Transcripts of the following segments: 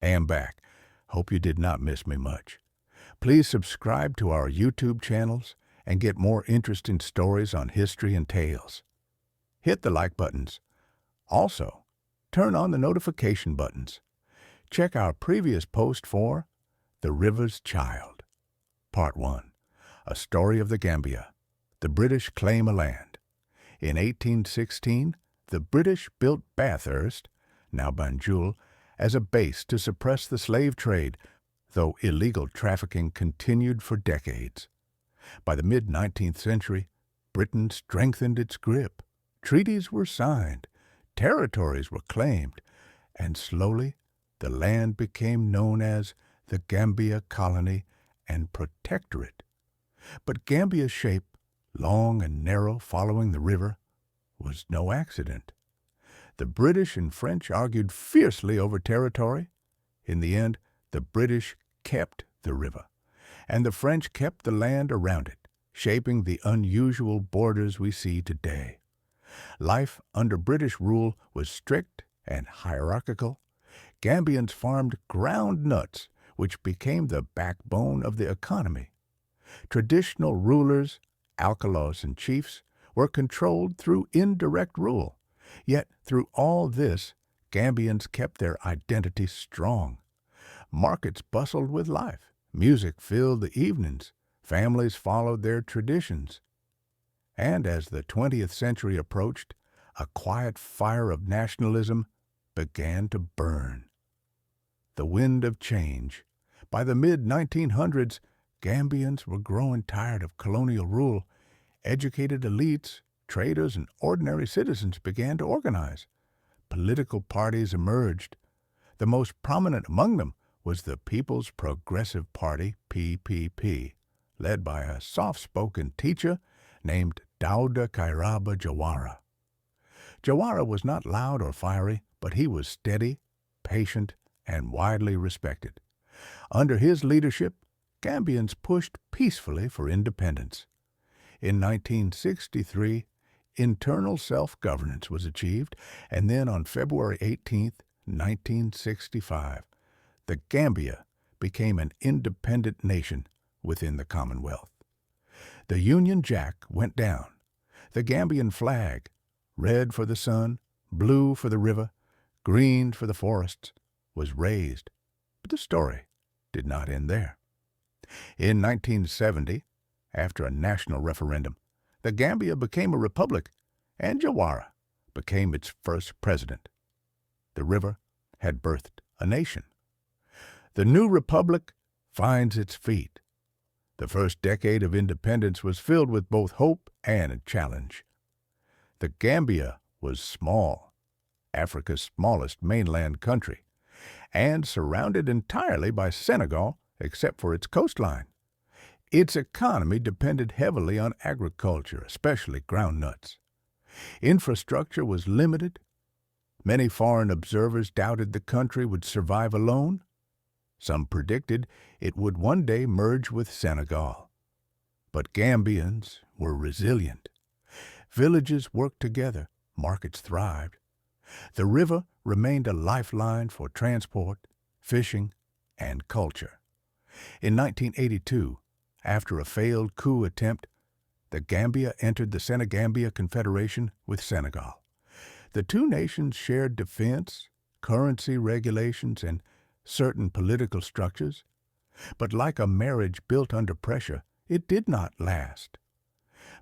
Am back. Hope you did not miss me much. Please subscribe to our YouTube channels and get more interesting stories on history and tales. Hit the like buttons. Also, turn on the notification buttons. Check our previous post for The River's Child, Part 1, A Story of the Gambia, the British Claim of Land. In 1816, the British built Bathurst, now Banjul, as a base to suppress the slave trade, though illegal trafficking continued for decades. By the mid-19th century, Britain strengthened its grip. Treaties were signed, territories were claimed, and slowly the land became known as the Gambia Colony and Protectorate. But Gambia's shape, long and narrow following the river, was no accident. The British and French argued fiercely over territory. In the end, the British kept the river, and the French kept the land around it, shaping the unusual borders we see today. Life under British rule was strict and hierarchical. Gambians farmed groundnuts, which became the backbone of the economy. Traditional rulers, alkalos and chiefs, were controlled through indirect rule. Yet through all this, Gambians kept their identity strong. Markets bustled with life. Music filled the evenings. Families followed their traditions. And as the 20th century approached, a quiet fire of nationalism began to burn. The wind of change. By the mid-1900s, Gambians were growing tired of colonial rule. Educated elites, traders, and ordinary citizens began to organize. Political parties emerged. The most prominent among them was the People's Progressive Party, PPP, led by a soft-spoken teacher named Dauda Kairaba Jawara. Jawara was not loud or fiery, but he was steady, patient, and widely respected. Under his leadership, Gambians pushed peacefully for independence. In 1963, internal self-governance was achieved, and then on February 18, 1965, the Gambia became an independent nation within the Commonwealth. The Union Jack went down. The Gambian flag, red for the sun, blue for the river, green for the forests, was raised. But the story did not end there. In 1970, after a national referendum, the Gambia became a republic, and Jawara became its first president. The river had birthed a nation. The new republic finds its feet. The first decade of independence was filled with both hope and challenge. The Gambia was small, Africa's smallest mainland country, and surrounded entirely by Senegal except for its coastline. Its economy depended heavily on agriculture, especially groundnuts. Infrastructure was limited. Many foreign observers doubted the country would survive alone. Some predicted it would one day merge with Senegal. But Gambians were resilient. Villages worked together, markets thrived. The river remained a lifeline for transport, fishing, and culture. In 1982, after a failed coup attempt, the Gambia entered the Senegambia Confederation with Senegal. The two nations shared defense, currency regulations, and certain political structures. But like a marriage built under pressure, it did not last.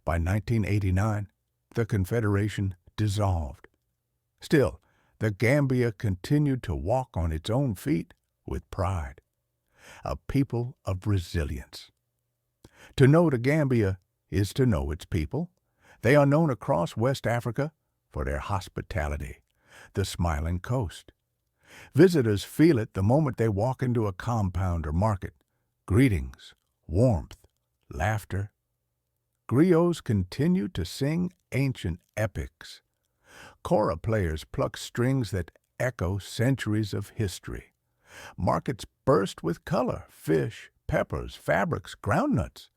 By 1989, the Confederation dissolved. Still, the Gambia continued to walk on its own feet with pride. A people of resilience. To know the Gambia is to know its people. They are known across West Africa for their hospitality, the smiling coast. Visitors feel it the moment they walk into a compound or market. Greetings, warmth, laughter. Griots continue to sing ancient epics. Kora players pluck strings that echo centuries of history. Markets burst with color, fish, peppers, fabrics, groundnuts.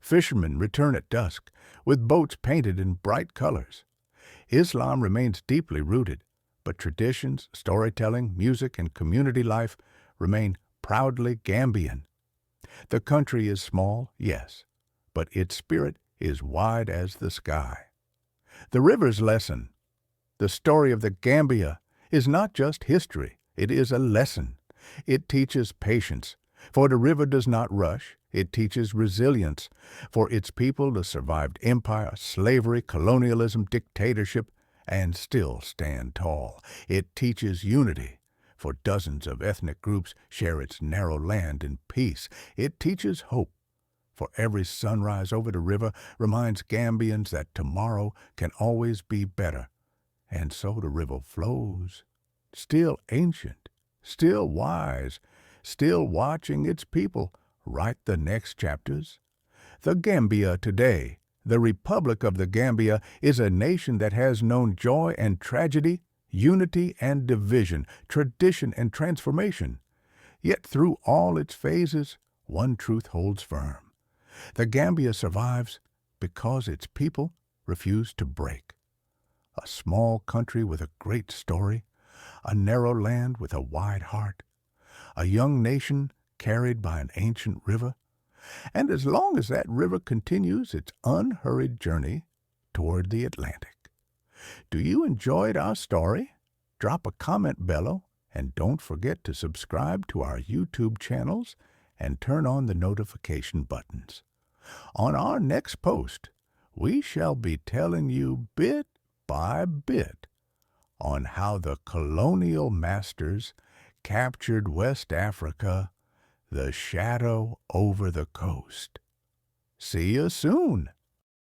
Fishermen return at dusk, with boats painted in bright colors. Islam remains deeply rooted, but traditions, storytelling, music, and community life remain proudly Gambian. The country is small, yes, but its spirit is wide as the sky. The river's lesson, the story of the Gambia, is not just history, it is a lesson. It teaches patience, for the river does not rush. It teaches resilience, for its people to survive empire, slavery, colonialism, dictatorship, and still stand tall. It teaches unity, for dozens of ethnic groups share its narrow land in peace. It teaches hope, for every sunrise over the river reminds Gambians that tomorrow can always be better. And so the river flows, still ancient, still wise, still watching its people write the next chapters. The Gambia today, the Republic of the Gambia, is a nation that has known joy and tragedy, unity and division, tradition and transformation. Yet through all its phases, one truth holds firm. The Gambia survives because its people refuse to break. A small country with a great story, a narrow land with a wide heart, a young nation carried by an ancient river, and as long as that river continues its unhurried journey toward the Atlantic. Do you enjoy our story? Drop a comment below, and don't forget to subscribe to our YouTube channels and turn on the notification buttons. On our next post, we shall be telling you bit by bit on how the colonial masters captured West Africa, the shadow over the coast. See you soon.